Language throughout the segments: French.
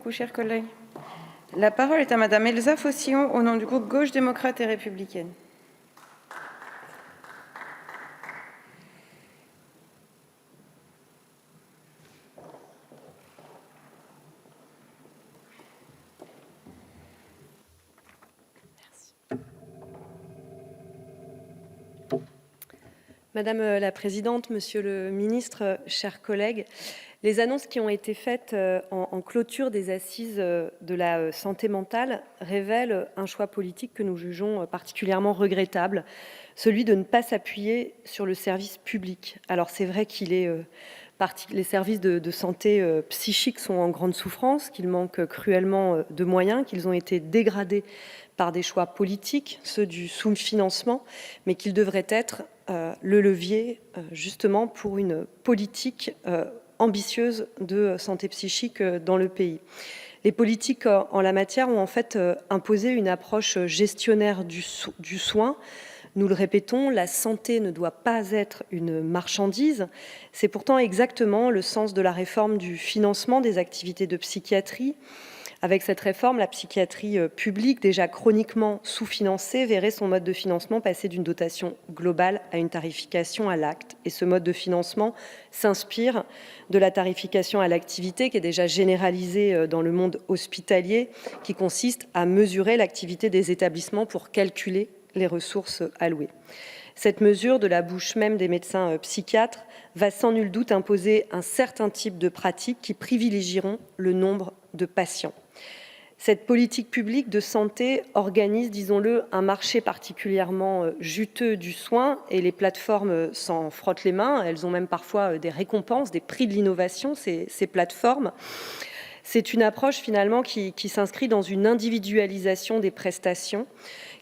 Beaucoup, chers collègues. La parole est à Madame Elsa Faucillon, au nom du groupe Gauche démocrate et républicaine. Madame la Présidente, Monsieur le Ministre, chers collègues, les annonces qui ont été faites en clôture des assises de la santé mentale révèlent un choix politique que nous jugeons particulièrement regrettable, celui de ne pas s'appuyer sur le service public. Alors c'est vrai qu'il est les services de santé psychique sont en grande souffrance, qu'ils manquent cruellement de moyens, qu'ils ont été dégradés par des choix politiques, ceux du sous-financement, mais qu'ils devraient être le levier justement pour une politique ambitieuse de santé psychique dans le pays. Les politiques en la matière ont en fait imposé une approche gestionnaire du soin. Nous le répétons, la santé ne doit pas être une marchandise. C'est pourtant exactement le sens de la réforme du financement des activités de psychiatrie. Avec cette réforme, la psychiatrie publique, déjà chroniquement sous-financée, verrait son mode de financement passer d'une dotation globale à une tarification à l'acte. Et ce mode de financement s'inspire de la tarification à l'activité qui est déjà généralisée dans le monde hospitalier, qui consiste à mesurer l'activité des établissements pour calculer les ressources allouées. Cette mesure, de la bouche même des médecins psychiatres, va sans nul doute imposer un certain type de pratiques qui privilégieront le nombre de patients. Cette politique publique de santé organise, disons-le, un marché particulièrement juteux du soin et les plateformes s'en frottent les mains. Elles ont même parfois des récompenses, des prix de l'innovation, ces plateformes. C'est une approche finalement qui s'inscrit dans une individualisation des prestations,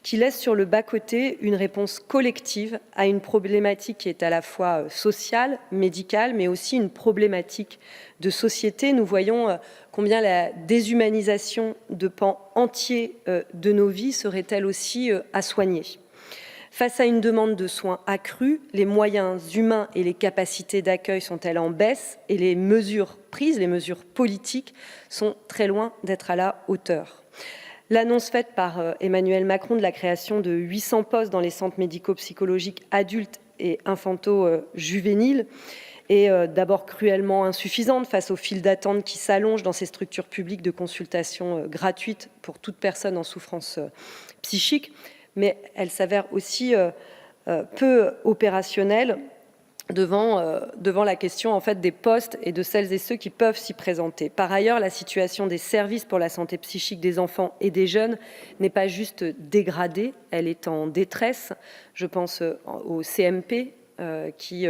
qui laisse sur le bas-côté une réponse collective à une problématique qui est à la fois sociale, médicale, mais aussi une problématique de société. Nous voyons combien la déshumanisation de pans entiers de nos vies serait elle aussi à soigner. Face à une demande de soins accrue, les moyens humains et les capacités d'accueil sont-elles en baisse et les mesures prises, les mesures politiques, sont très loin d'être à la hauteur. L'annonce faite par Emmanuel Macron de la création de 800 postes dans les centres médico-psychologiques adultes et infanto-juvéniles est d'abord cruellement insuffisante face aux files d'attente qui s'allongent dans ces structures publiques de consultation gratuites pour toute personne en souffrance psychique, mais elle s'avère aussi peu opérationnelle devant la question en fait des postes et de celles et ceux qui peuvent s'y présenter. Par ailleurs, la situation des services pour la santé psychique des enfants et des jeunes n'est pas juste dégradée, elle est en détresse. Je pense au CMP qui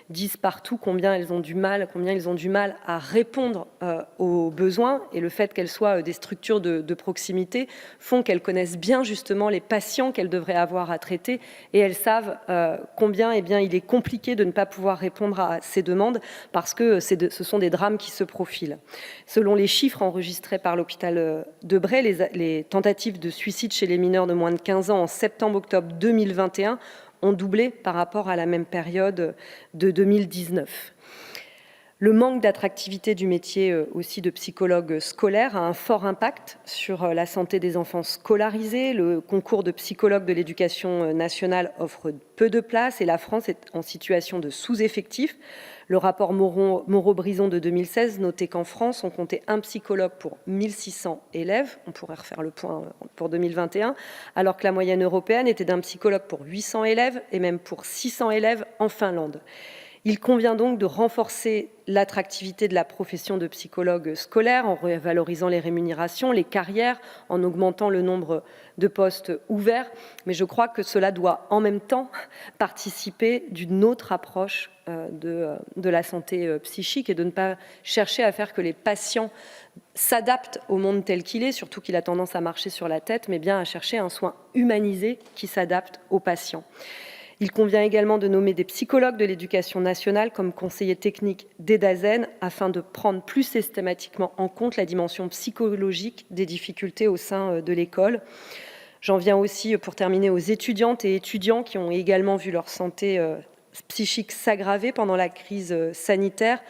disent partout combien ils ont du mal à répondre aux besoins, et le fait qu'elles soient des structures de proximité font qu'elles connaissent bien justement les patients qu'elles devraient avoir à traiter, et elles savent combien il est compliqué de ne pas pouvoir répondre à ces demandes parce que ce sont des drames qui se profilent. Selon les chiffres enregistrés par l'hôpital de Bray, les tentatives de suicide chez les mineurs de moins de 15 ans en septembre-octobre 2021 ont doublé par rapport à la même période de 2019. Le manque d'attractivité du métier aussi de psychologue scolaire a un fort impact sur la santé des enfants scolarisés. Le concours de psychologue de l'éducation nationale offre peu de places et la France est en situation de sous-effectif. Le rapport Moreau-Brison de 2016 notait qu'en France, on comptait un psychologue pour 1600 élèves. On pourrait refaire le point pour 2021, alors que la moyenne européenne était d'un psychologue pour 800 élèves et même pour 600 élèves en Finlande. Il convient donc de renforcer l'attractivité de la profession de psychologue scolaire en revalorisant les rémunérations, les carrières, en augmentant le nombre de postes ouverts. Mais je crois que cela doit en même temps participer d'une autre approche de la santé psychique et de ne pas chercher à faire que les patients s'adaptent au monde tel qu'il est, surtout qu'il a tendance à marcher sur la tête, mais bien à chercher un soin humanisé qui s'adapte aux patients. Il convient également de nommer des psychologues de l'éducation nationale comme conseillers techniques d'EDASEN afin de prendre plus systématiquement en compte la dimension psychologique des difficultés au sein de l'école. J'en viens aussi, pour terminer, aux étudiantes et étudiants qui ont également vu leur santé psychique s'aggraver pendant la crise sanitaire.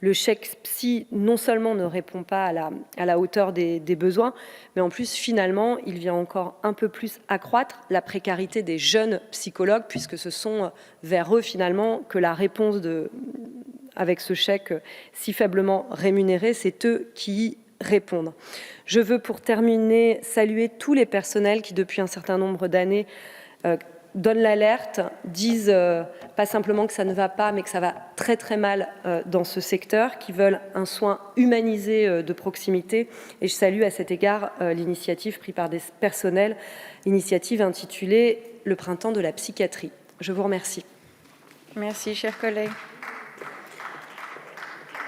Le chèque psy, non seulement ne répond pas à la hauteur des besoins, mais en plus, finalement, il vient encore un peu plus accroître la précarité des jeunes psychologues, puisque ce sont vers eux, finalement, que la réponse avec ce chèque si faiblement rémunéré, c'est eux qui y répondent. Je veux, pour terminer, saluer tous les personnels qui, depuis un certain nombre d'années, donnent l'alerte, disent pas simplement que ça ne va pas, mais que ça va très très mal dans ce secteur, qui veulent un soin humanisé de proximité. Et je salue à cet égard l'initiative prise par des personnels, initiative intitulée « Le printemps de la psychiatrie ». Je vous remercie. Merci, chers collègues.